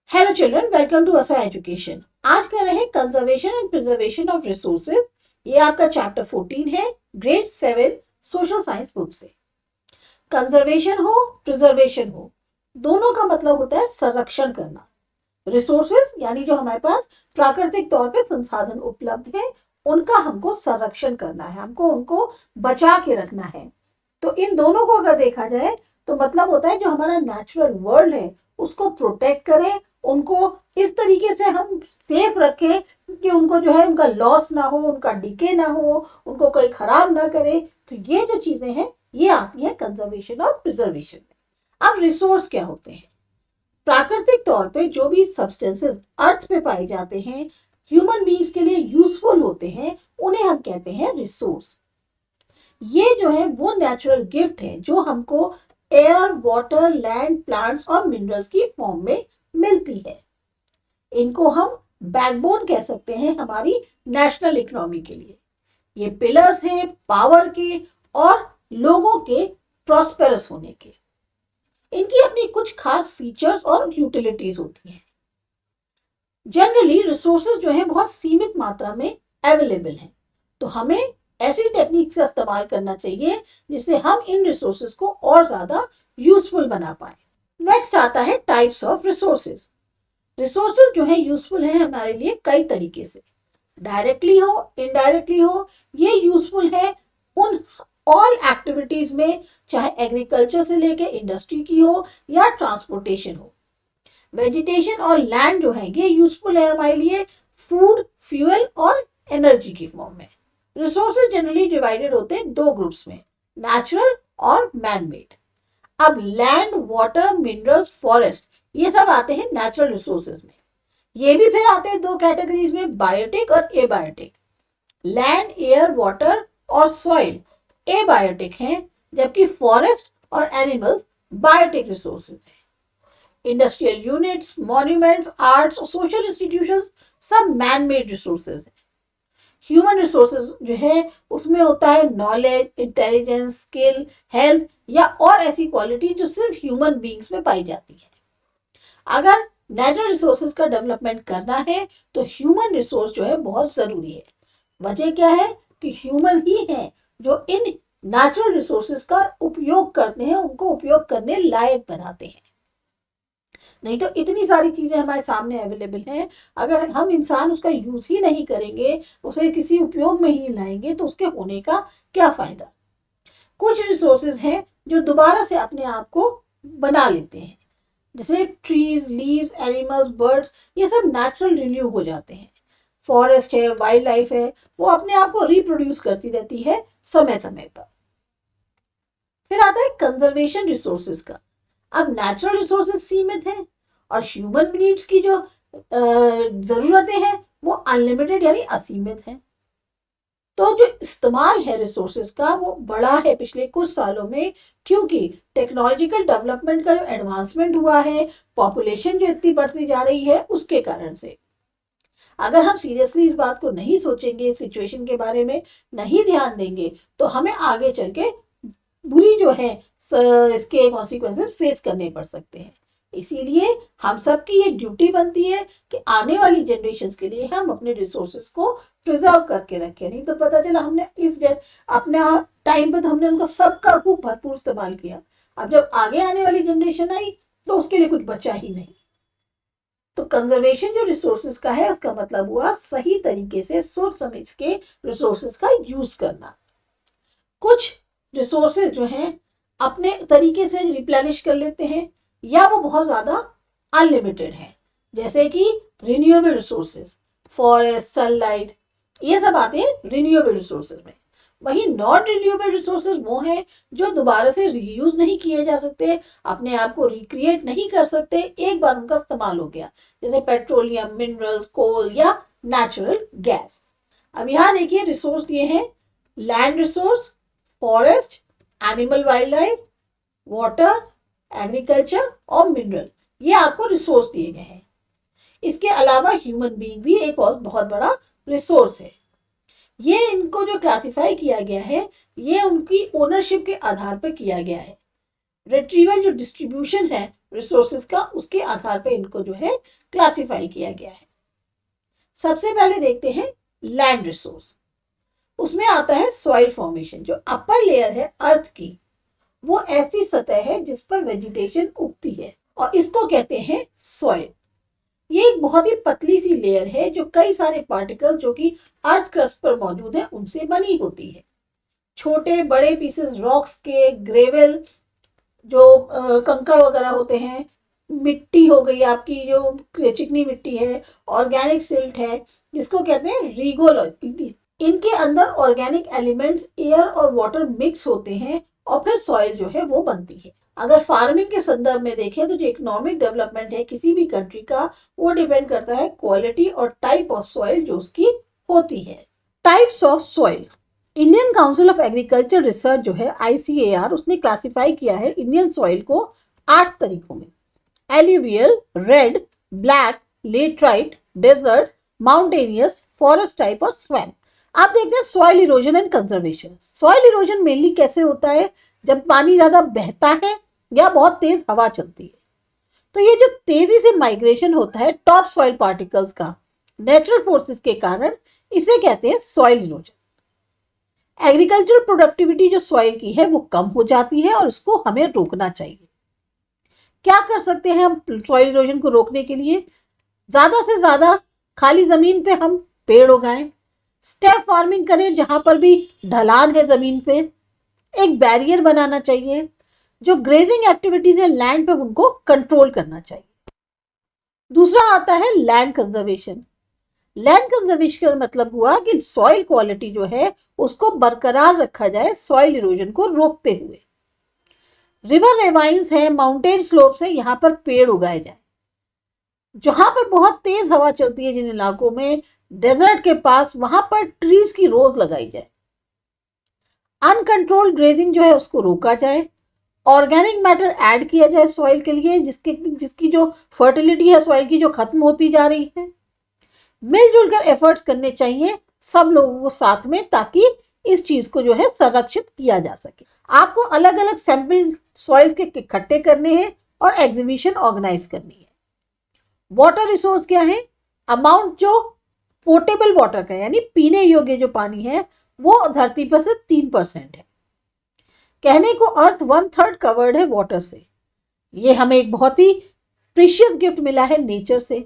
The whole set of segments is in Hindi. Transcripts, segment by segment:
हेलो चिल्ड्रन, वेलकम टू असा एजुकेशन। आज कर रहे हैं conservation and preservation of resources. ये आपका चैप्टर 14 है, ग्रेड 7 सोशल साइंस बुक से। कंजर्वेशन हो प्रिजर्वेशन हो, दोनों का मतलब होता है संरक्षण करना। रिसोर्सेज यानी जो हमारे पास प्राकृतिक तौर पे संसाधन उपलब्ध है, उनका हमको संरक्षण करना है, हमको उनको बचा के रखना है। तो इन दोनों को अगर देखा जाए तो मतलब होता है जो हमारा नेचुरल वर्ल्ड है उसको प्रोटेक्ट करें, उनको इस तरीके से हम सेफ रखें कि उनको जो है उनका लॉस ना हो, उनका डिके ना हो, उनको कोई खराब ना करे। तो ये जो चीजें हैं ये आती है कंजर्वेशन और प्रिजर्वेशन में। अब रिसोर्स क्या होते हैं? प्राकृतिक तौर पे जो भी सब्सटेंसेस अर्थ पे पाए जाते हैं, ह्यूमन बीइंग्स के लिए यूजफुल होते हैं, उन्हें हम कहते हैं रिसोर्स। ये जो है वो नेचुरल गिफ्ट है जो हमको एयर, वाटर, लैंड, प्लांट्स और मिनरल्स की फॉर्म में मिलती है। इनको हम बैकबोन कह सकते हैं हमारी नेशनल इकोनॉमी के लिए। ये पिलर्स हैं पावर के और लोगों के प्रॉस्पेरस होने के। इनकी अपनी कुछ खास फीचर्स और यूटिलिटीज होती हैं। जनरली रिसोर्सेज जो है बहुत सीमित मात्रा में अवेलेबल हैं, तो हमें ऐसी टेक्निक्स का इस्तेमाल करना चाहिए जिससे हम इन रिसोर्सेज को और ज्यादा यूजफुल बना पाए। नेक्स्ट आता है टाइप्स ऑफ रिसोर्सेज। रिसोर्सेज जो है यूजफुल है हमारे लिए कई तरीके से, डायरेक्टली हो, इनडायरेक्टली हो। ये यूजफुल है उन ऑल एक्टिविटीज में, चाहे एग्रीकल्चर से लेके इंडस्ट्री की हो या ट्रांसपोर्टेशन हो। वेजिटेशन और लैंड जो है ये यूजफुल है हमारे लिए फूड, फ्यूल और एनर्जी की फॉर्म में। रिसोर्सेज जनरली डिवाइडेड होते हैं दो ग्रुप्स में, नेचुरल और मैन मेड। अब लैंड, वाटर, मिनरल्स, फॉरेस्ट ये सब आते हैं नेचुरल रिसोर्सेज में। ये भी फिर आते हैं दो कैटेगरीज में, बायोटिक और एबायोटिक। लैंड, एयर, वाटर और सॉइल एबायोटिक हैं, जबकि फॉरेस्ट और एनिमल्स बायोटिक रिसोर्सेज हैं। इंडस्ट्रियल यूनिट्स, मॉन्यूमेंट्स, आर्ट्स और सोशल इंस्टीट्यूशंस सब मैन मेड रिसोर्सेज हैं। ह्यूमन रिसोर्सेज जो है उसमें होता है नॉलेज, इंटेलिजेंस, स्किल, हेल्थ या और ऐसी क्वालिटी जो सिर्फ ह्यूमन बीइंग्स में पाई जाती है। अगर नेचुरल रिसोर्सेज का डेवलपमेंट करना है तो ह्यूमन रिसोर्स जो है बहुत जरूरी है। वजह क्या है कि ह्यूमन ही है जो इन नेचुरल रिसोर्सेज का उपयोग करते हैं, उनको उपयोग करने लायक बनाते हैं। नहीं तो इतनी सारी चीजें हमारे सामने अवेलेबल हैं, अगर हम इंसान उसका यूज ही नहीं करेंगे, उसे किसी उपयोग में ही लाएंगे तो उसके होने का क्या फायदा। कुछ रिसोर्सेज हैं जो दोबारा से अपने आप को बना लेते हैं, जैसे ट्रीज, लीव्स, एनिमल्स, बर्ड्स, ये सब नेचुरल रिन्यू हो जाते हैं। फॉरेस्ट है, वाइल्ड लाइफ है, वो अपने आप को रिप्रोड्यूस करती रहती है समय समय पर। फिर आता है कंजर्वेशन रिसोर्सेज का। अब नेचुरल रिसोर्सेज सीमित हैं और ह्यूमन नीड्स की जो जरूरतें हैं वो अनलिमिटेड यानी असीमित हैं। तो जो इस्तेमाल है रिसोर्सेज का वो बढ़ा है पिछले कुछ सालों में, क्योंकि टेक्नोलॉजिकल डेवलपमेंट का जो एडवांसमेंट हुआ है, पॉपुलेशन जो इतनी बढ़ती जा रही है उसके कारण से। अगर हम सीरियसली इस बात को नहीं सोचेंगे, इस सिचुएशन के बारे में नहीं ध्यान देंगे, तो हमें आगे चल के बुरी जो है इसके कॉन्सिक्वेंसेस फेस करने पड़ सकते हैं। इसीलिए हम सबकी ये ड्यूटी बनती है कि आने वाली जनरेशन्स के लिए हम अपने रिसोर्सेज को प्रिजर्व करके रखें। नहीं तो पता चला हमने अपने टाइम पर तो हमने उनका सबका खूब भरपूर इस्तेमाल किया, अब जब आगे आने वाली जनरेशन आई तो उसके लिए कुछ बचा ही नहीं। तो कंजर्वेशन जो रिसोर्सेज का है उसका मतलब हुआ सही तरीके से सोच समझ के रिसोर्सेज का यूज करना। कुछ रिसोर्सेज जो हैं अपने तरीके से रिप्लेनिश कर लेते हैं या वो बहुत ज्यादा अनलिमिटेड है, जैसे कि रिन्यूएबल रिसोर्सेज, फॉरेस्ट, सनलाइट, ये सब आते हैं रिन्यूएबल रिसोर्सेज में। वही नॉन रिन्यूएबल रिसोर्सेज वो हैं जो दोबारा से रीयूज नहीं किए जा सकते, अपने आप को रिक्रिएट नहीं कर सकते, एक बार उनका इस्तेमाल हो गया, जैसे पेट्रोलियम, मिनरल्स, कोल या नेचुरल गैस। अब यहाँ देखिए रिसोर्स दिए हैं, land resource, forest, animal wild life, water, agriculture और मिनरल, ये आपको रिसोर्स दिए गए हैं। इसके अलावा ह्यूमन बीइंग भी एक और बहुत बड़ा रिसोर्स है। ये इनको जो क्लासिफाई किया गया है ये उनकी ओनरशिप के आधार पर किया गया है। रिट्रीवल जो डिस्ट्रीब्यूशन है रिसोर्सेज का, उसके आधार पर इनको जो है क्लासिफाई किया गया है। सबसे पहले देखते हैं लैंड रिसोर्स। उसमें आता है सॉइल फॉर्मेशन। जो अपर लेयर है अर्थ की, वो ऐसी सतह है जिस पर वेजिटेशन उगती है और इसको कहते हैं सॉइल। ये एक बहुत ही पतली सी लेयर है जो कई सारे पार्टिकल जो कि अर्थ क्रस्ट पर मौजूद है उनसे बनी होती है। छोटे बड़े पीसेस रॉक्स के, ग्रेवल जो कंकड़ वगैरह होते हैं, मिट्टी हो गई आपकी जो चिकनी मिट्टी है, ऑर्गेनिक सिल्ट है जिसको कहते हैं रिगोलॉइड। इनके अंदर ऑर्गेनिक एलिमेंट्स एयर और वाटर मिक्स होते हैं और फिर सॉइल जो है वो बनती है। अगर फार्मिंग के संदर्भ में देखें तो जो इकोनॉमिक डेवलपमेंट है किसी भी कंट्री का, वो डिपेंड करता है क्वालिटी और टाइप ऑफ सॉइल जो उसकी होती है। Types of soil. Indian council of agriculture research जो है ICAR, उसने क्लासिफाई किया है इंडियन सॉइल को 8 तरीकों में। Alluvial, red, black, laterite, desert, mountainous, forest type और स्वैम्प। आप देखते हैं soil erosion and conservation. Soil erosion mainly कैसे होता है? जब पानी ज्यादा बहता है या बहुत तेज हवा चलती है। तो ये जो तेजी से माइग्रेशन होता है टॉप सॉइल पार्टिकल्स का नेचुरल फोर्सेस के कारण, इसे कहते हैं सॉइल इरोजन। एग्रीकल्चरल प्रोडक्टिविटी जो सॉइल की है वो कम हो जाती है और इसको हमें रोकना चाहिए। क्या कर सकते हैं हम सॉइल इरोजन को रोकने के लिए? ज्यादा से ज्यादा खाली जमीन पे हम पेड़ उगाएं, स्टेप फार्मिंग करें जहां पर भी ढलान है जमीन पे, एक बैरियर बनाना चाहिए, जो ग्रेजिंग एक्टिविटीज है लैंड पे उनको कंट्रोल करना चाहिए। दूसरा आता है लैंड कंजर्वेशन। लैंड कंजर्वेशन का मतलब हुआ कि सॉइल क्वालिटी जो है उसको बरकरार रखा जाए सॉइल इरोजन को रोकते हुए। रिवर रेवाइंस है, माउंटेन स्लोप्स है, यहाँ पर पेड़ उगाए जाए। जहां पर बहुत तेज हवा चलती है जिन इलाकों में, डेजर्ट के पास, वहां पर ट्रीज की रोज लगाई जाए। अनकंट्रोल्ड ग्रेजिंग जो है उसको रोका जाए। ऑर्गेनिक मैटर ऐड किया जाए सॉइल के लिए, जिसकी जो फर्टिलिटी है सॉइल की जो खत्म होती जा रही है। मिलजुल कर एफर्ट्स करने चाहिए सब लोगों को साथ में, ताकि इस चीज को जो है संरक्षित किया जा सके। आपको अलग अलग सैंपल सॉइल के इकट्ठे करने हैं और एग्जीबिशन ऑर्गेनाइज करनी है। वाटर रिसोर्स क्या है? अमाउंट जो पोर्टेबल वाटर का यानी पीने योग्य जो पानी है वो धरती पर से 3% है। कहने को अर्थ 1/3 कवर्ड है वाटर से। ये हमें एक बहुत ही प्रीशियस गिफ्ट मिला है नेचर से।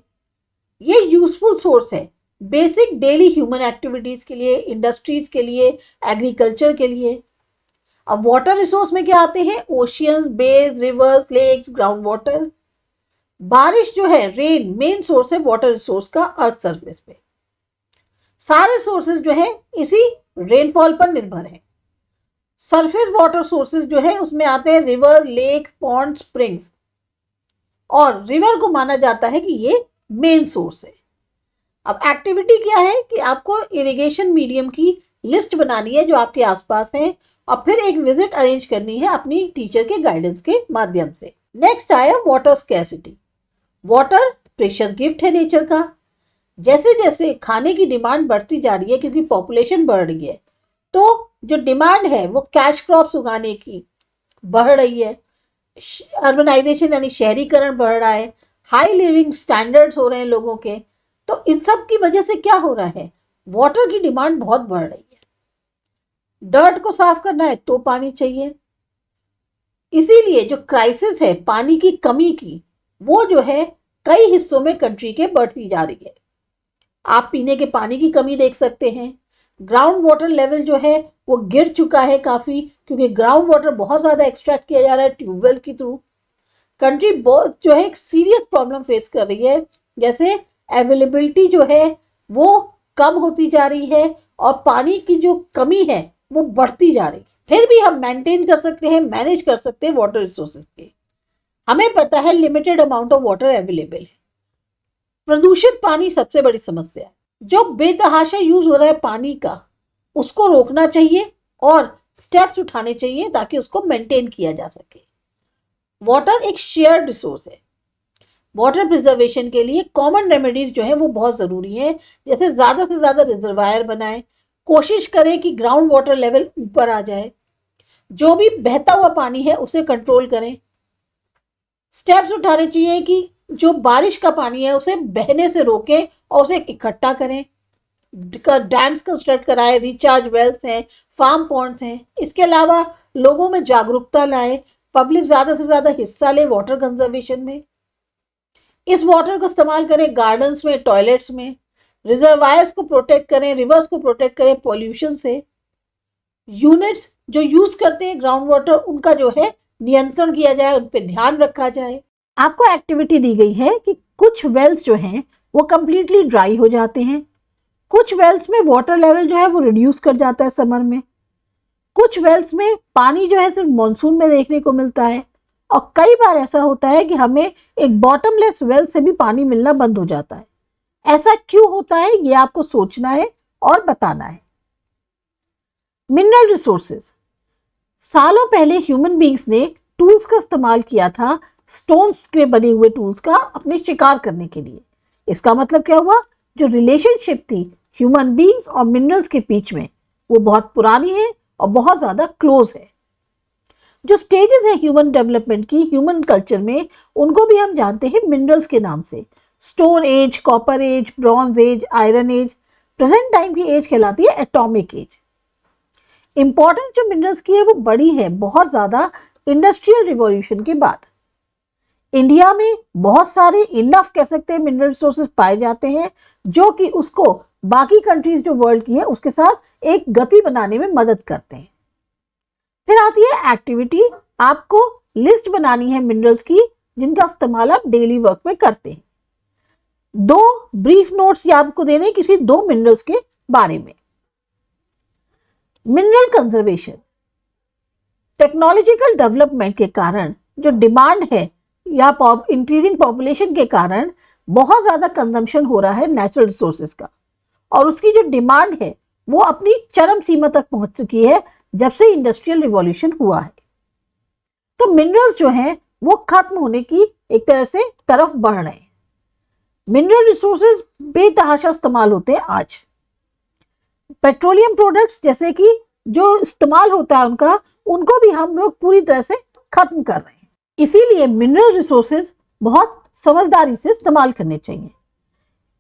ये यूजफुल सोर्स है बेसिक डेली ह्यूमन एक्टिविटीज के लिए, इंडस्ट्रीज के लिए, एग्रीकल्चर के लिए। अब वाटर रिसोर्स में क्या आते हैं? Oceans, bays, rivers, lakes, ground water. बारिश जो है, रेन, मेन सोर्स है वाटर रिसोर्स का अर्थ सरफेस पे। सारे सोर्सेज जो है इसी रेनफॉल पर निर्भर है। सरफेस वाटर सोर्सेज जो है उसमें आते हैं रिवर, लेक, पॉन्ड, स्प्रिंग्स। और रिवर को माना जाता है कि ये मेन सोर्स है। अब एक्टिविटी क्या है कि आपको इरिगेशन मीडियम की लिस्ट बनानी है जो आपके आसपास है, और फिर एक विजिट अरेंज करनी है अपनी टीचर के गाइडेंस के माध्यम से। नेक्स्ट आया water scarcity. Water precious gift है नेचर का। जैसे जैसे खाने की डिमांड बढ़ती जा रही है क्योंकि पॉपुलेशन बढ़ रही है, तो जो डिमांड है वो कैश क्रॉप्स उगाने की बढ़ रही है। अर्बनाइजेशन यानी शहरीकरण बढ़ रहा है, हाई लिविंग स्टैंडर्ड्स हो रहे हैं लोगों के। तो इन सब की वजह से क्या हो रहा है? वाटर की डिमांड बहुत बढ़ रही है। डर्ट को साफ करना है तो पानी चाहिए। इसीलिए जो क्राइसिस है पानी की कमी की, वो जो है कई हिस्सों में कंट्री के बढ़ती जा रही है। आप पीने के पानी की कमी देख सकते हैं। ग्राउंड वाटर लेवल जो है वो गिर चुका है काफी, क्योंकि ग्राउंड वाटर बहुत ज्यादा एक्सट्रैक्ट किया जा रहा है ट्यूबवेल के थ्रू। कंट्री बहुत जो है एक सीरियस प्रॉब्लम फेस कर रही है, जैसे अवेलेबिलिटी जो है वो कम होती जा रही है और पानी की जो कमी है वो बढ़ती जा रही है। फिर भी हम मेंटेन कर सकते हैं, मैनेज कर सकते हैं वाटर रिसोर्सेज के। हमें पता है limited amount of water available है। प्रदूषित पानी सबसे बड़ी समस्या है। जो बेतहाशा यूज हो रहा है पानी का, उसको रोकना चाहिए और स्टेप्स उठाने चाहिए ताकि उसको मेंटेन किया जा सके। वाटर एक शेयर्ड रिसोर्स है। वाटर प्रिजर्वेशन के लिए कॉमन रेमेडीज जो है वो बहुत जरूरी है, जैसे ज्यादा से ज्यादा रिजर्वायर बनाएं, कोशिश करें कि ग्राउंड वाटर लेवल ऊपर आ जाए। जो भी बहता हुआ पानी है उसे कंट्रोल करें। स्टेप्स उठाने चाहिए कि जो बारिश का पानी है उसे बहने से रोकें और उसे इकट्ठा करें। डैम्स कंस्ट्रक्ट कराएं, रिचार्ज वेल्स हैं, फार्म पॉन्ड्स हैं। इसके अलावा लोगों में जागरूकता लाएं, पब्लिक ज़्यादा से ज़्यादा हिस्सा ले वाटर कंजर्वेशन में। इस वाटर का इस्तेमाल करें गार्डन्स में, टॉयलेट्स में। रिजर्वायर्स को प्रोटेक्ट करें, रिवर्स को प्रोटेक्ट करें पॉल्यूशन से। यूनिट्स जो यूज करते हैं ग्राउंड वाटर, उनका जो है नियंत्रण किया जाए, उन पर ध्यान रखा जाए। आपको एक्टिविटी दी गई है कि कुछ वेल्स जो हैं वो कंप्लीटली ड्राई हो जाते हैं, कुछ वेल्स में वाटर लेवल जो है वो रिड्यूस कर जाता है समर में, कुछ वेल्स में पानी जो है सिर्फ मानसून में देखने को मिलता है, और कई बार ऐसा होता है कि हमें एक बॉटमलेस वेल से भी पानी मिलना बंद हो जाता है। ऐसा क्यों होता है ये आपको सोचना है और बताना है। मिनरल रिसोर्सेज, सालों पहले ह्यूमन बींग्स ने टूल्स का इस्तेमाल किया था, स्टोन्स के बने हुए टूल्स का, अपने शिकार करने के लिए। इसका मतलब क्या हुआ, जो रिलेशनशिप थी ह्यूमन बींग्स और मिनरल्स के बीच में वो बहुत पुरानी है और बहुत ज्यादा क्लोज है। जो स्टेजेस है ह्यूमन डेवलपमेंट की ह्यूमन कल्चर में, उनको भी हम जानते हैं मिनरल्स के नाम से। Stone age, copper age, bronze age, iron age. Present time की एज कहलाती है एटॉमिक एज। इंपॉर्टेंस जो मिनरल्स की है वो बड़ी है बहुत ज्यादा इंडस्ट्रियल रिवॉल्यूशन के बाद। इंडिया में बहुत सारे इनफ कह सकते हैं मिनरल रिसोर्सेज पाए जाते हैं, जो कि उसको बाकी कंट्रीज जो वर्ल्ड की है उसके साथ एक गति बनाने में मदद करते हैं। फिर आती है एक्टिविटी। आपको लिस्ट बनानी है मिनरल्स की जिनका इस्तेमाल आप डेली वर्क में करते हैं। 2 ब्रीफ नोट्स ये आपको देने किसी 2 मिनरल्स के बारे में। मिनरल कंजर्वेशन, टेक्नोलॉजिकल डेवलपमेंट के कारण जो डिमांड है या इंक्रीजिंग पॉपुलेशन के कारण बहुत ज्यादा कंजम्पशन हो रहा है नेचुरल रिसोर्सेज का, और उसकी जो डिमांड है वो अपनी चरम सीमा तक पहुंच चुकी है जब से इंडस्ट्रियल रिवॉल्यूशन हुआ है। तो मिनरल्स जो हैं वो खत्म होने की एक तरह से तरफ बढ़ रहे हैं। मिनरल रिसोर्सेज बेतहाशा इस्तेमाल होते हैं आज। पेट्रोलियम प्रोडक्ट्स जैसे कि जो इस्तेमाल होता है उनका, उनको भी हम लोग पूरी तरह से खत्म कर रहे हैं। इसीलिए मिनरल रिसोर्सेज बहुत समझदारी से इस्तेमाल करने चाहिए।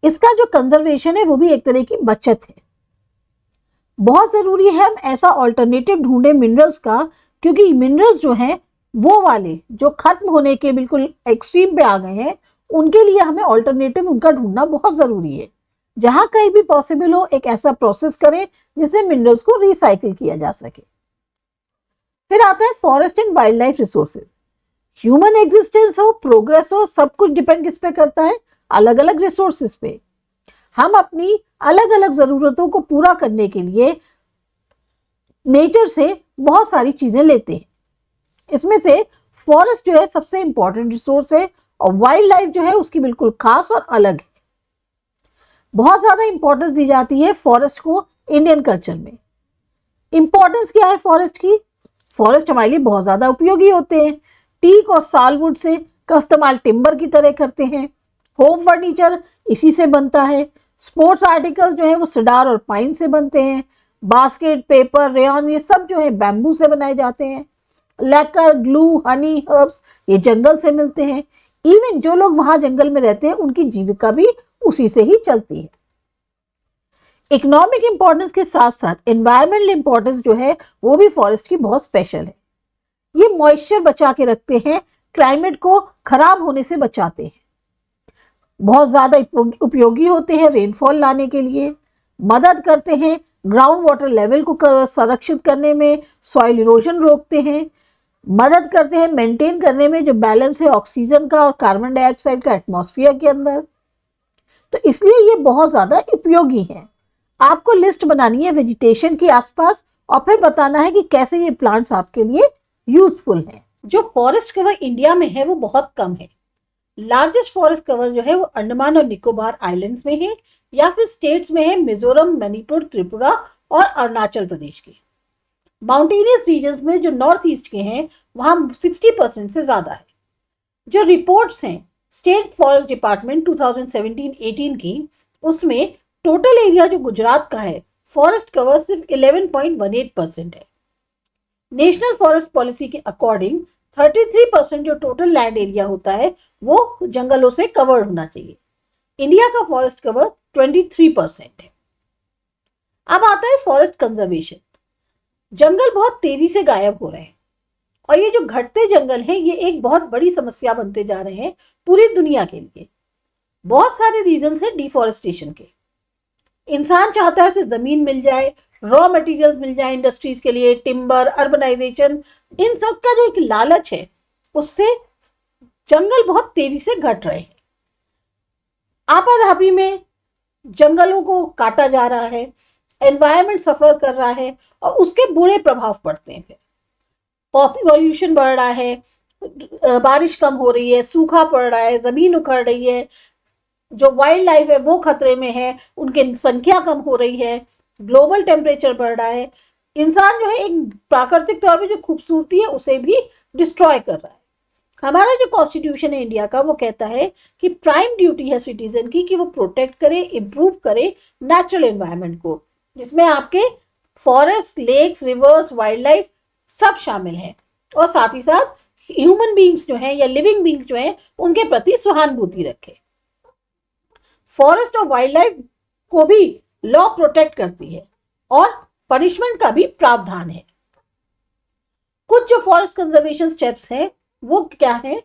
इसका जो कंजर्वेशन है वो भी एक तरह की बचत है। बहुत जरूरी है हम ऐसा ऑल्टरनेटिव ढूंढे मिनरल्स का, क्योंकि मिनरल्स जो हैं वो वाले जो खत्म होने के बिल्कुल एक्सट्रीम पे आ गए हैं, उनके लिए हमें ऑल्टरनेटिव उनका ढूंढना बहुत जरूरी है। जहां कहीं भी पॉसिबल हो एक ऐसा प्रोसेस करें जिससे मिनरल्स को रिसाइकिल किया जा सके। फिर आता है forest and wild life resources. Human existence हो, प्रोग्रेस हो, सब कुछ डिपेंड किस पे करता है, अलग अलग रिसोर्सेज पे। हम अपनी अलग अलग जरूरतों को पूरा करने के लिए नेचर से बहुत सारी चीजें लेते हैं। इसमें से फॉरेस्ट जो है सबसे इंपॉर्टेंट रिसोर्स है, और वाइल्ड लाइफ जो है उसकी बिल्कुल खास और अलग है। बहुत ज्यादा इंपॉर्टेंस दी जाती है फॉरेस्ट को इंडियन कल्चर में। इंपॉर्टेंस क्या है फॉरेस्ट की? फॉरेस्ट हमारे लिए बहुत ज्यादा उपयोगी होते हैं। टीक और सालवुड से का इस्तेमाल टिम्बर की तरह करते हैं। होम फर्नीचर इसी से बनता है। स्पोर्ट्स आर्टिकल्स जो है वो सिडार और पाइन से बनते हैं। बास्केट, पेपर, रेयन ये सब जो है बैम्बू से बनाए जाते हैं। लैकर, ग्लू, हनी, हर्ब्स ये जंगल से मिलते हैं। इवन जो लोग वहां जंगल में रहते हैं उनकी जीविका भी उसी से ही चलती है। इकोनॉमिक इंपॉर्टेंस के साथ साथ एनवायरमेंटल इंपॉर्टेंस जो है वो भी फॉरेस्ट की बहुत स्पेशल है। ये मॉइस्चर बचा के रखते हैं, क्लाइमेट को खराब होने से बचाते हैं। बहुत ज्यादा उपयोगी होते हैं रेनफॉल लाने के लिए, मदद करते हैं ग्राउंड वाटर लेवल को संरक्षित करने में, सॉइल इरोजन रोकते हैं, मदद करते हैं मेंटेन करने में जो बैलेंस है ऑक्सीजन का और कार्बन डाइऑक्साइड का एटमॉस्फेयर के अंदर। तो इसलिए ये बहुत ज्यादा उपयोगी है। आपको लिस्ट बनानी है वेजिटेशन के आसपास और फिर बताना है कि कैसे ये प्लांट्स आपके लिए यूजफुल हैं। जो फॉरेस्ट कवर इंडिया में है वो बहुत कम है। लार्जेस्ट फॉरेस्ट कवर जो है वो अंडमान और निकोबार आइलैंड्स में है, या फिर स्टेट्स में है मिजोरम, मणिपुर, त्रिपुरा और अरुणाचल प्रदेश के। माउंटेनियस रीजन्स में जो नॉर्थ ईस्ट के हैं वहां 60% से ज्यादा है। जो रिपोर्ट्स हैं स्टेट फॉरेस्ट डिपार्टमेंट 2017-18 की, उसमें टोटल एरिया जो गुजरात का है फॉरेस्ट कवर सिर्फ 11.18% है। नेशनल फॉरेस्ट पॉलिसी के अकॉर्डिंग 33% जो टोटल लैंड एरिया होता है वो जंगलों से कवर्ड होना चाहिए। इंडिया का फॉरेस्ट कवर 23% है। अब आता है फॉरेस्ट कंजर्वेशन। जंगल बहुत तेजी से गायब हो रहे हैं और ये जो घटते जंगल हैं ये एक बहुत बड़ी समस्या बनते जा रहे हैं पूरी दुनिया के लिए। बहुत सारे रीजंस हैं डिफॉरेस्टेशन के। इंसान चाहता है उसे जमीन मिल जाए, रॉ मटेरियल्स मिल जाए इंडस्ट्रीज के लिए, टिम्बर, अर्बनाइजेशन, इन सब का जो एक लालच है उससे जंगल बहुत तेजी से घट रहे हैं। आपाधापी में जंगलों को काटा जा रहा है, एनवायरनमेंट सफर कर रहा है और उसके बुरे प्रभाव पड़ते हैं। फिर पॉल्यूशन बढ़ रहा है, बारिश कम हो रही है, सूखा पड़ रहा है, जमीन उखड़ रही है, जो वाइल्ड लाइफ है वो खतरे में है, उनकी संख्या कम हो रही है, ग्लोबल टेम्परेचर बढ़ रहा है। इंसान जो है एक प्राकृतिक तौर पे जो खूबसूरती है उसे भी डिस्ट्रॉय कर रहा है। हमारा जो कॉन्स्टिट्यूशन है इंडिया का वो कहता है कि प्राइम ड्यूटी है सिटीजन की कि वो प्रोटेक्ट करे, इम्प्रूव करे नेचुरल एनवायरनमेंट को, जिसमें आपके forest, lakes, rivers, wild life सब शामिल है और साथ ही साथ ह्यूमन बींग्स जो हैं या लिविंग बींग्स जो हैं उनके प्रति सहानुभूति रखे। फॉरेस्ट और वाइल्ड लाइफ को भी लॉ प्रोटेक्ट करती है और पनिशमेंट का भी प्रावधान है। कुछ जो फॉरेस्ट कंजर्वेशन स्टेप्स हैं वो क्या है?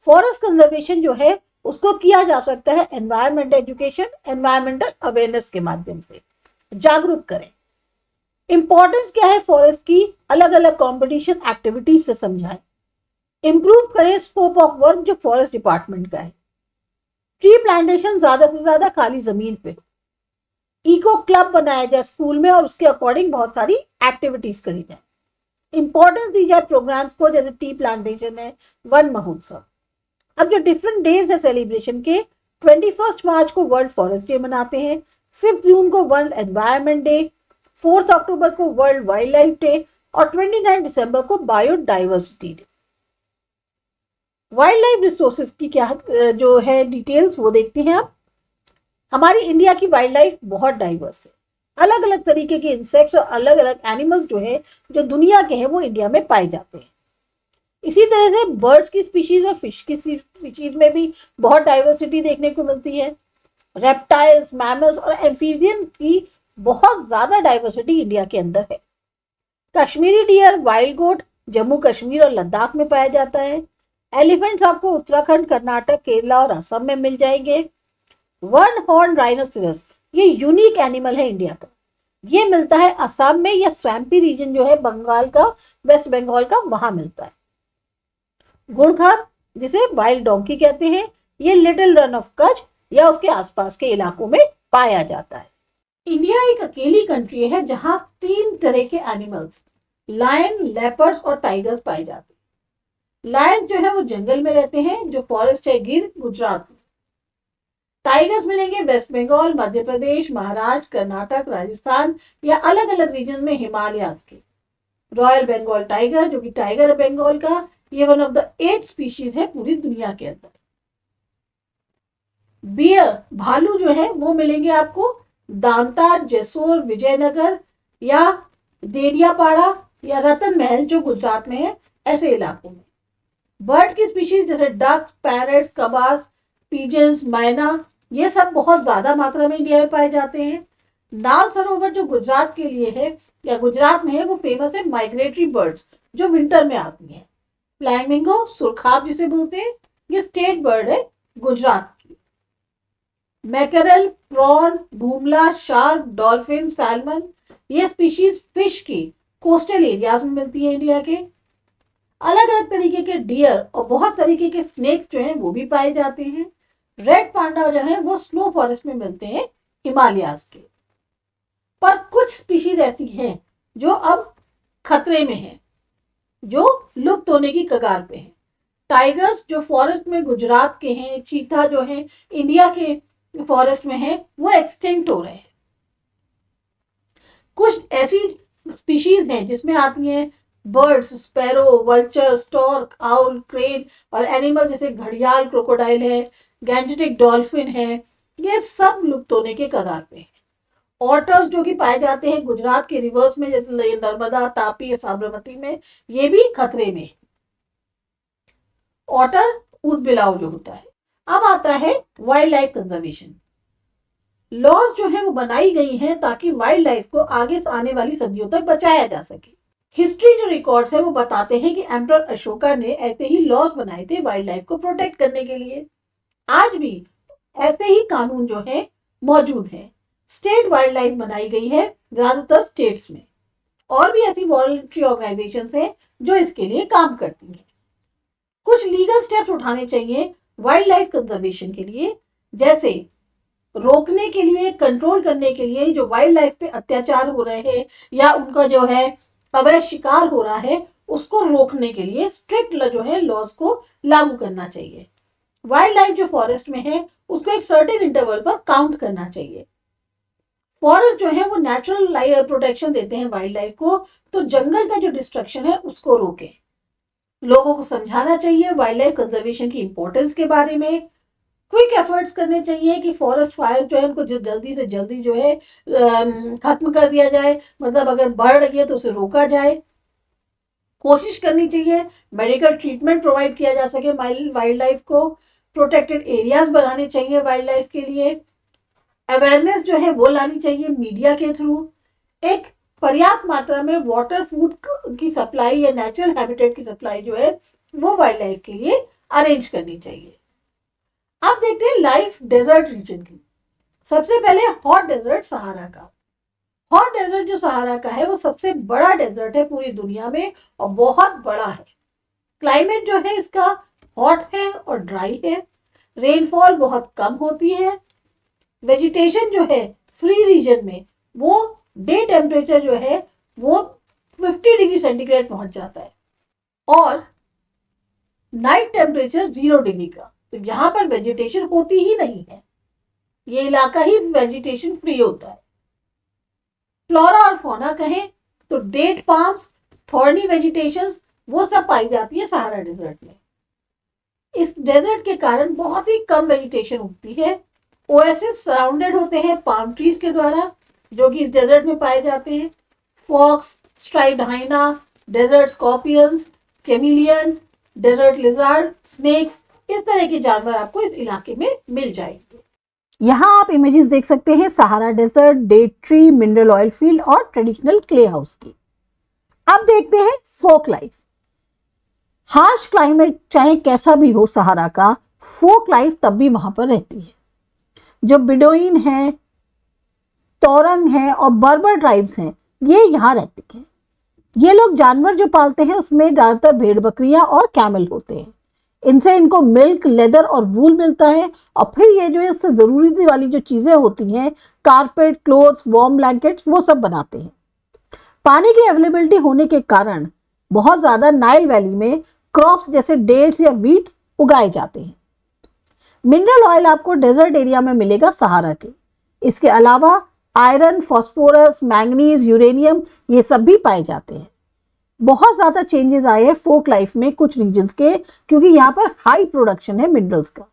फॉरेस्ट कंजर्वेशन जो है उसको किया जा सकता है एनवायरमेंट एजुकेशन, एनवायरमेंटल अवेयरनेस के माध्यम से जागरूक करें। इंपॉर्टेंस क्या है फॉरेस्ट की, अलग अलग कंपटीशन एक्टिविटीज से समझाएं। इंप्रूव करें स्कोप ऑफ वर्क जो फॉरेस्ट डिपार्टमेंट का है। ट्री प्लांटेशन ज्यादा से ज्यादा खाली जमीन पे, इको क्लब बनाया जाए स्कूल में और उसके अकॉर्डिंग बहुत सारी एक्टिविटीज करी जाए। इंपॉर्टेंस दी जाए प्रोग्राम्स को, जैसे टी प्लांटेशन है, वन महोत्सव। अब जो डिफरेंट डेज है सेलिब्रेशन के, 21 मार्च को वर्ल्ड फॉरेस्ट डे मनाते हैं, 5 जून को वर्ल्ड एनवायरनमेंट डे, 4 अक्टूबर को वर्ल्ड वाइल्ड लाइफ डे और 29 दिसंबर को biodiversity day. Wild life resources की क्या जो है डिटेल्स वो देखते हैं। अब हमारी इंडिया की वाइल्ड लाइफ बहुत डाइवर्स है। अलग अलग तरीके के इंसेक्ट्स और अलग अलग एनिमल्स जो है जो दुनिया के हैं वो इंडिया में पाए जाते हैं। इसी तरह से बर्ड्स की स्पीशीज और फिश की स्पीशीज में भी बहुत डाइवर्सिटी देखने को मिलती है। रेप्टाइल्स, मैमल्स और एम्फीबियन की बहुत ज्यादा डाइवर्सिटी इंडिया के अंदर है। Kashmiri deer, wild goat Jammu Kashmir और लद्दाख में पाया जाता है। एलिफेंट्स आपको उत्तराखंड, कर्नाटक, केरला और असम में मिल जाएंगे। वन हॉर्न राइनोसेरस ये यूनिक एनिमल है इंडिया का। ये मिलता है असम में या स्वैम्पी रीजन जो है बंगाल का, वेस्ट बंगाल का, वहां मिलता है। गुड़खार जिसे वाइल्ड डोंकी कहते हैं, ये लिटिल रन ऑफ कच्छ या उसके आसपास के इलाकों में पाया जाता है। इंडिया एक अकेली कंट्री है जहां 3 तरह के एनिमल्स, लायन, लेपर्ड्स और टाइगर्स पाए जाते हैं। लायन जो है वो जंगल में रहते हैं, जो फॉरेस्ट है गिर, गुजरात में। टाइगर्स मिलेंगे वेस्ट बंगाल, मध्य प्रदेश, महाराष्ट्र, कर्नाटक, राजस्थान या अलग अलग रीजन में हिमालयाज के। रॉयल बंगाल टाइगर जो कि टाइगर बंगाल का, ये वन ऑफ द 8 स्पीशीज है पूरी दुनिया के अंदर। बियर, भालू जो है वो मिलेंगे आपको दांता, जैसोर, विजयनगर या देडियापाड़ा या रतन महल जो गुजरात में है, ऐसे इलाकों में। बर्ड की स्पीशीज जैसे डक, पैरट्स, कबास, पीजन्स, मैना, ये सब बहुत ज्यादा मात्रा में इंडिया में पाए जाते हैं। नाल सरोवर जो गुजरात के लिए है या गुजरात में है, वो फेमस है माइग्रेटरी बर्ड्स जो विंटर में आती हैं। फ्लैमिंगो, सुरखाब जिसे बोलते हैं, ये स्टेट बर्ड है गुजरात की। मैकरेल, प्रॉन, भूमला, शार्क, डॉल्फिन, सैल्मन, ये स्पीशीज फिश की कोस्टल एरियाज में मिलती है इंडिया के। अलग अलग तरीके के डियर और बहुत तरीके के स्नेक्स जो हैं वो भी पाए जाते हैं। रेड पांडा जो है वो स्नो फॉरेस्ट में मिलते हैं हिमालयाज के। पर कुछ स्पीशीज ऐसी हैं जो अब खतरे में हैं, जो लुप्त होने की कगार पे हैं। टाइगर्स जो फॉरेस्ट में गुजरात के हैं, चीता जो है इंडिया के फॉरेस्ट में है, वो एक्सटिंक्ट हो रहे हैं। कुछ ऐसी स्पीशीज हैं जिसमें आती हैं birds, sparrow, vulture, stork, owl, crane और एनिमल जैसे घड़ियाल, क्रोकोडाइल है, गैंजेटिक डॉल्फिन है, ये सब लुप्त होने के कगार पे हैं। ऑटर्स जो कि पाए जाते हैं गुजरात के रिवर्स में, जैसे नर्मदा, तापी या साबरमती में, ये भी खतरे में। ऑटर ऊदबिलाव जो होता है। अब आता है वाइल्ड लाइफ कंजर्वेशन। लॉज जो है वो बनाई गई हैं ताकि वाइल्ड लाइफ को आगे से आने वाली सदियों तक बचाया जा सके। हिस्ट्री जो रिकॉर्ड्स है वो बताते हैं कि एम्परर अशोका ने ऐसे ही लॉज बनाए थे वाइल्ड लाइफ को प्रोटेक्ट करने के लिए। आज भी ऐसे ही कानून जो है मौजूद है। स्टेट वाइल्ड लाइफ बनाई गई है ज्यादातर स्टेट्स में, और भी ऐसी वॉलंटरी ऑर्गेनाइजेशंस हैं जो इसके लिए काम करती हैं। कुछ लीगल स्टेप्स उठाने चाहिए वाइल्ड लाइफ कंजर्वेशन के लिए, जैसे रोकने के लिए, कंट्रोल करने के लिए जो वाइल्ड लाइफ पे अत्याचार हो रहे हैं या उनका जो है अवैध शिकार हो रहा है, उसको रोकने के लिए स्ट्रिक्ट जो है लॉज को लागू करना चाहिए। वाइल्ड लाइफ जो फॉरेस्ट में है उसको एक सर्टेन इंटरवल पर काउंट करना चाहिए। फॉरेस्ट जो है वो नेचुरल प्रोटेक्शन देते हैं वाइल्ड लाइफ को, तो जंगल का जो डिस्ट्रक्शन है उसको रोके। लोगों को समझाना चाहिए वाइल्ड लाइफ कंजर्वेशन की इंपॉर्टेंस के बारे में। क्विक एफर्ट्स करने चाहिए कि फॉरेस्ट फायर्स जो है उनको जल्दी से जल्दी जो है खत्म कर दिया जाए, मतलब अगर बढ़ रही है तो उसे रोका जाए। कोशिश करनी चाहिए मेडिकल ट्रीटमेंट प्रोवाइड किया जा सके वाइल्ड लाइफ को। प्रोटेक्टेड एरियाज बनाने चाहिए वाइल्ड लाइफ के लिए। अवेयरनेस जो है वो लानी चाहिए मीडिया के थ्रू। एक पर्याप्त मात्रा में वाटर, फूड की सप्लाई या नेचुरल हैबिटेट की सप्लाई जो है वो वाइल्ड लाइफ के लिए अरेंज करनी चाहिए। अब देखते हैं लाइफ डेजर्ट रीजन की। सबसे पहले हॉट डेजर्ट सहारा का। हॉट डेजर्ट जो सहारा का है वो सबसे बड़ा डेजर्ट है पूरी दुनिया में और बहुत बड़ा है। क्लाइमेट जो है इसका हॉट है और ड्राई है। रेनफॉल बहुत कम होती है। वेजिटेशन जो है फ्री रीजन में वो डे टेम्परेचर जो है वो 50 डिग्री सेंटीग्रेड पहुंच जाता है और नाइट टेम्परेचर 0 डिग्री का। तो यहां पर वेजिटेशन होती ही नहीं है, ये इलाका ही वेजिटेशन फ्री होता है। फ्लोरा और फौना कहें तो डेट पाम्स, थॉर्नी वेजिटेशंस वो सब पाई जाती है सहारा डेजर्ट में। इस डेजर्ट के कारण बहुत ही कम वेजिटेशन उगती है। ओएसिस सराउंडेड होते हैं पाम ट्रीज के द्वारा जो कि इस डेजर्ट में पाए जाते हैं। Fox, striped hyena, desert scorpions, chameleon, desert lizard, snakes, इस तरह के जानवर आपको इस इलाके में मिल जाएंगे। यहाँ आप इमेजेस देख सकते हैं Sahara desert, date tree, mineral oil field और ट्रेडिशनल क्ले हाउस की। अब देखते हैं फोक लाइफ। हार्श क्लाइमेट चाहे कैसा भी हो सहारा का, फोक लाइफ तब भी वहां पर रहती है। जो बिडोइन है, तोरंग है और बर्बर ट्राइब्स हैं, ये यहाँ रहती हैं। ये लोग जानवर जो पालते हैं उसमें ज्यादातर भेड़ बकरियां और कैमल होते हैं। इनसे इनको मिल्क, लेदर और वूल मिलता है और फिर ये जो है उससे जरूरी वाली जो चीजें होती हैं, कारपेट, क्लोथ्स, वार्म ब्लैंकेट्स, वो सब बनाते हैं। पानी की अवेलेबिलिटी होने के कारण बहुत ज्यादा नाइल वैली में क्रॉप्स जैसे डेट्स या व्हीट उगाए जाते हैं। मिनरल ऑयल आपको डेजर्ट एरिया में मिलेगा सहारा के। इसके अलावा आयरन, फास्फोरस, मैंगनीज, यूरेनियम, ये सब भी पाए जाते हैं। बहुत ज्यादा चेंजेस आए हैं फोक लाइफ में कुछ रीजन्स के, क्योंकि यहाँ पर हाई प्रोडक्शन है मिनरल्स का।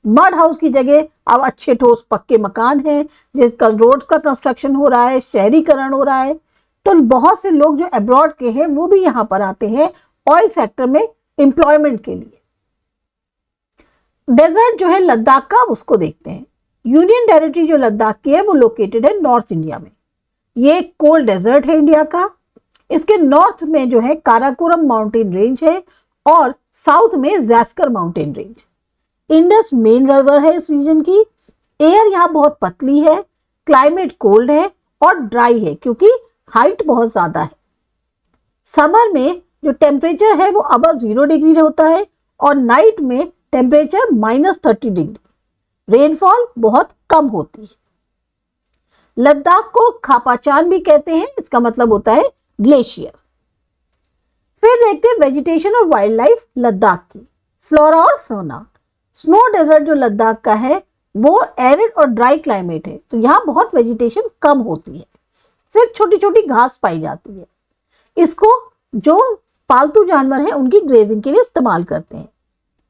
मड हाउस की जगह अब अच्छे ठोस पक्के मकान हैं, रोड का कंस्ट्रक्शन हो रहा है, शहरीकरण हो रहा है। तो बहुत से लोग जो अब्रॉड के हैं वो भी यहाँ पर आते हैं ऑयल सेक्टर में एम्प्लॉयमेंट के लिए। डेजर्ट जो है लद्दाख का, उसको देखते हैं। यूनियन टेरिटरी जो लद्दाख की है वो लोकेटेड है नॉर्थ इंडिया में। ये एक कोल्ड डेजर्ट है इंडिया का। इसके नॉर्थ में जो है काराकोरम माउंटेन रेंज है और साउथ में Zanskar mountain range. Indus main river है इस रीजन की। एयर यहाँ बहुत पतली है, क्लाइमेट कोल्ड है और ड्राई है क्योंकि हाइट बहुत ज्यादा है। समर में जो टेम्परेचर है वो अबव 0 डिग्री होता है और नाइट में टेम्परेचर -30 डिग्री। रेनफॉल बहुत कम होती है। लद्दाख को खापाचान भी कहते हैं, इसका मतलब होता है ग्लेशियर। फिर देखते हैं वेजिटेशन और वाइल्ड लाइफ लद्दाख की। फ्लोरा और फौना। स्नो डेजर्ट जो लद्दाख का है वो एरिड और ड्राई क्लाइमेट है, तो यहाँ बहुत वेजिटेशन कम होती है, सिर्फ छोटी छोटी घास पाई जाती है। इसको जो पालतू जानवर हैं उनकी ग्रेजिंग के लिए इस्तेमाल करते हैं।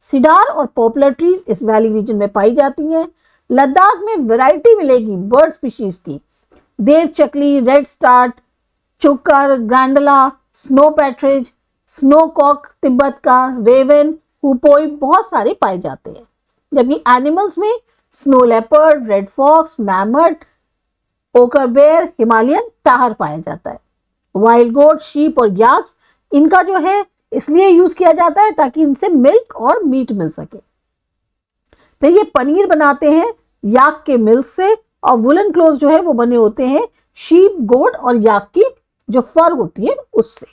सिडार और पॉपुलर ट्रीज इस वैली रीजन में पाई जाती हैं। लद्दाख में वैरायटी मिलेगी बर्ड स्पीशीज की। देव चकली, रेड स्टार्ट, चुकर, ग्रैंडला, snow partridge, snow cock Tibet का, रेवन, हुपोई बहुत सारे पाए जाते हैं। जबकि एनिमल्स में snow leopard, red fox, mammoth, ochre bear, Himalayan tahr पाया जाता है। वाइल्ड गोट, शीप और याक्स इनका जो है इसलिए यूज किया जाता है ताकि इनसे मिल्क और मीट मिल सके। फिर ये पनीर बनाते हैं याक के मिल्क से, और वुलन क्लोथ जो है वो बने होते हैं शीप, गोट और याक की जो फर होती है उससे।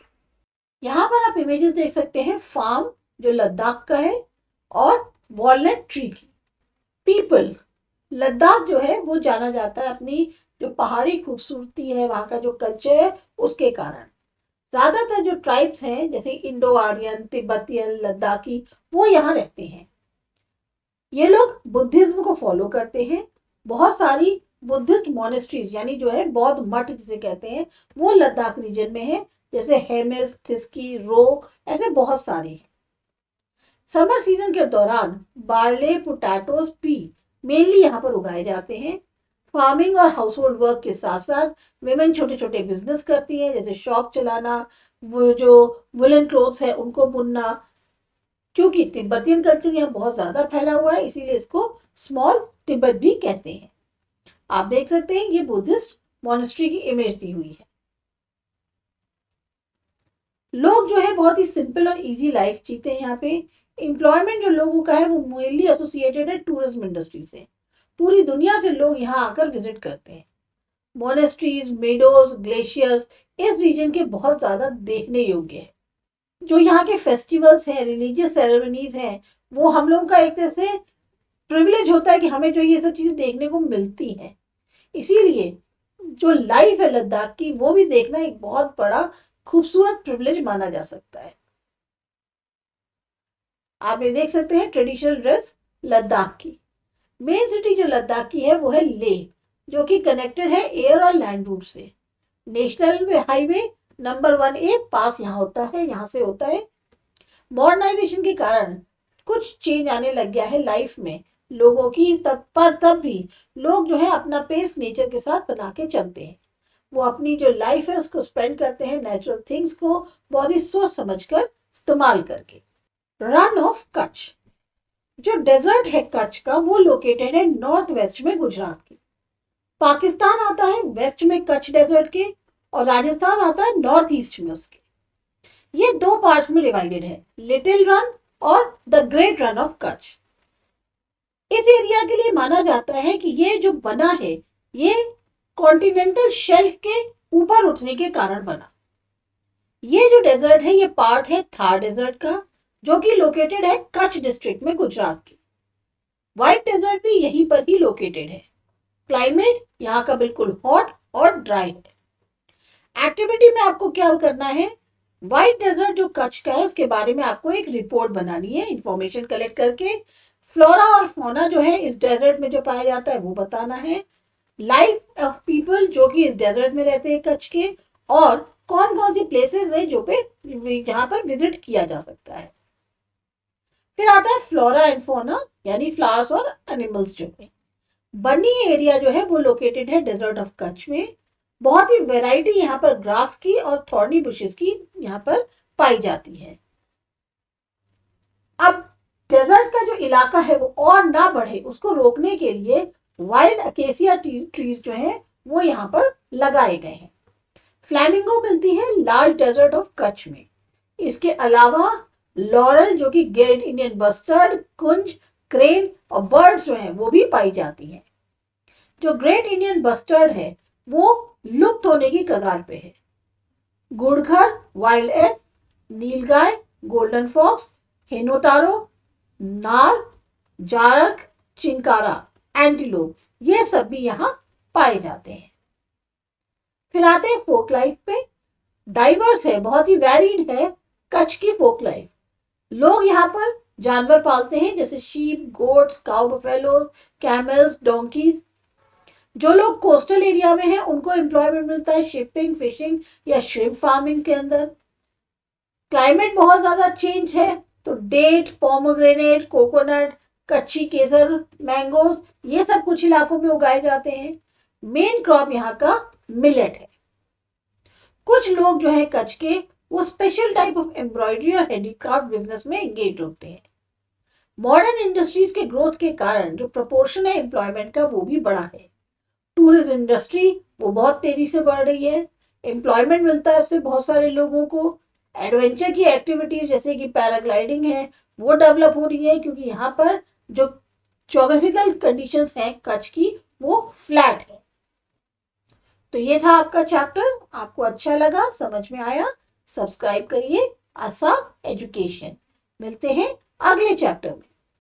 यहाँ पर आप इमेजेस देख सकते हैं फार्म जो लद्दाख का है और वॉलनट ट्री की। पीपल, लद्दाख जो है वो जाना जाता है अपनी जो पहाड़ी खूबसूरती है, वहाँ का जो कल्चर है उसके कारण। ज्यादातर जो ट्राइब्स हैं जैसे इंडो आर्यन, तिब्बतियन, लद्दाखी वो यहाँ रहते हैं। ये लोग बुद्धिज्म को फॉलो करते हैं। बहुत सारी बुद्धिस्ट मोनेस्ट्रीज यानी जो है बौद्ध मठ जिसे कहते हैं वो लद्दाख रीजन में है, जैसे हेमिस, थिस्की, रो, ऐसे बहुत सारे हैं। समर सीजन के दौरान बार्ले, पोटैटोज, पी मेनली यहाँ पर उगाए जाते हैं। फार्मिंग और हाउस होल्ड वर्क के साथ साथ विमेन छोटे छोटे बिजनेस करती हैं, जैसे शॉप चलाना, वो जो वुलन क्लोथ्स है उनको बुनना। क्योंकि तिब्बतियन कल्चर यहाँ बहुत ज्यादा फैला हुआ है इसीलिए इसको स्मॉल तिब्बत भी कहते हैं। आप देख सकते हैं ये बुद्धिस्ट मॉनेस्ट्री की इमेज दी हुई है। लोग जो है बहुत ही सिंपल और इजी लाइफ जीते हैं यहाँ पे। एम्प्लॉयमेंट जो लोगों का है वो मेनली एसोसिएटेड है टूरिज्म इंडस्ट्री से। पूरी दुनिया से लोग यहाँ आकर विजिट करते हैं। मोनेस्ट्रीज, मेडोज, ग्लेशियर्स इस रीजन के बहुत ज्यादा देखने योग्य है। जो यहाँ के फेस्टिवल्स हैं, रिलीजियस सेरेमनीज हैं, वो हम लोगों का एक तरह से प्रिविलेज होता है कि हमें जो ये सब चीजें देखने को मिलती हैं। इसीलिए जो लाइफ है लद्दाख की वो भी देखना एक बहुत बड़ा खूबसूरत प्रिविलेज माना जा सकता है। आप ये देख सकते हैं ट्रेडिशनल ड्रेस लद्दाख की। मेन सिटी जो लद्दाख की है वो है लेह, जो कि कनेक्टेड है एयर और लैंड रूट से। नेशनल हाईवे नंबर 1A पास यहाँ होता है, यहाँ से होता है। मॉडर्नाइजेशन के कारण कुछ चेंज आने लग गया है लाइफ में लोगों की, तब भी लोग जो है अपना पेस नेचर के साथ बना के चलते हैं। वो अपनी जो लाइफ है उसको स्पेंड करते हैं नेचुरल थिंग्स को बहुत ही सोच समझकर इस्तेमाल करके। रन ऑफ कच्छ, जो डेजर्ट है कच्छ का वो लोकेटेड है नॉर्थ वेस्ट में गुजरात के। पाकिस्तान आता है वेस्ट में कच्छ डेजर्ट के और राजस्थान आता है नॉर्थ ईस्ट में उसके। ये दो पार्ट्स में डिवाइडेड है, लिटिल रन और the great run of Kutch. इस एरिया के लिए माना जाता है कि ये जो बना है ये कॉन्टिनेंटल शेल्फ के ऊपर उठने के कारण बना। ये जो डेजर्ट है ये पार्ट है थार डेजर्ट का, जो कि लोकेटेड है कच्छ डिस्ट्रिक्ट में गुजरात की। व्हाइट डेजर्ट भी यहीं पर ही लोकेटेड है। क्लाइमेट यहाँ का बिल्कुल हॉट और ड्राई है। एक्टिविटी में आपको क्या करना है, व्हाइट डेजर्ट जो कच्छ का है उसके बारे में आपको एक रिपोर्ट बनानी है, इंफॉर्मेशन कलेक्ट करके। फ्लोरा और फौना जो है इस डेजर्ट में जो पाया जाता है वो बताना है। लाइफ ऑफ पीपल जो कि इस डेजर्ट में रहते हैं कच्छ के, और कौन कौन सी प्लेसेस है जहां पर विजिट किया जा सकता है। फिर आता है फ्लोरा एंड फौना यानी फ्लावर्स और एनिमल्स जो है। बनी एरिया जो है वो लोकेटेड है डेजर्ट ऑफ कच्छ में। बहुत ही वैरायटी यहाँ पर ग्रास की और थॉर्नी बुशेस की यहाँ पर पाई जाती है। अब डेजर्ट का जो इलाका है वो और ना बढ़े उसको रोकने के लिए वाइल्ड अकेसिया ट्रीज जो है वो यहाँ पर लगाए गए हैं। फ्लैमिंगो मिलती है लार्ज डेजर्ट ऑफ कच्छ में। इसके अलावा लॉरल जो कि ग्रेट इंडियन बस्टर्ड, कुंज, क्रेन और बर्ड्स जो है वो भी पाई जाती हैं। जो ग्रेट इंडियन बस्टर्ड है वो लुप्त होने की कगार पे है। गुड़घर, वाइल्ड एस, नीलगाय, गोल्डन फॉक्स, हेनोतारो, नार, जारक, चिंकारा, एंटीलोप ये सब भी यहाँ पाए जाते हैं। फिर आते हैं फोक लाइफ पे। डाइवर्स है, बहुत ही वैरिड है कच्छ की फोक लाइफ। लोग यहाँ पर जानवर पालते हैं जैसे sheep, goats, cow buffaloes, camels, donkeys. जो लोग कोस्टल एरिया में हैं उनको एम्प्लॉयमेंट मिलता है शिपिंग, फिशिंग या श्रिम्प फार्मिंग के अंदर। क्लाइमेट बहुत ज्यादा चेंज है तो डेट, पोमोग्रेनेट, कोकोनट, कच्ची केसर, मैंगोज ये सब कुछ इलाकों में उगाए जाते हैं। मेन क्रॉप यहाँ का मिलेट है। कुछ लोग जो है कच्छ के वो स्पेशल टाइप ऑफ एम्ब्रॉयडरी और हैंडीक्राफ्ट बिजनेस में एंगेज होते हैं। मॉडर्न इंडस्ट्रीज के ग्रोथ के कारण जो प्रोपोर्शन है एम्प्लॉयमेंट का वो भी बढ़ा है। टूरिज्म इंडस्ट्री वो बहुत तेजी से बढ़ रही है, एम्प्लॉयमेंट मिलता है उससे बहुत सारे लोगों को। एडवेंचर की एक्टिविटीज जैसे कि पैराग्लाइडिंग है वो डेवलप हो रही है, क्योंकि यहाँ पर जो ज्योग्राफिकल कंडीशंस हैं कच्छ की वो फ्लैट है। तो ये था आपका चैप्टर, आपको अच्छा लगा, समझ में आया, सब्सक्राइब करिए आसा एजुकेशन। मिलते हैं अगले चैप्टर में।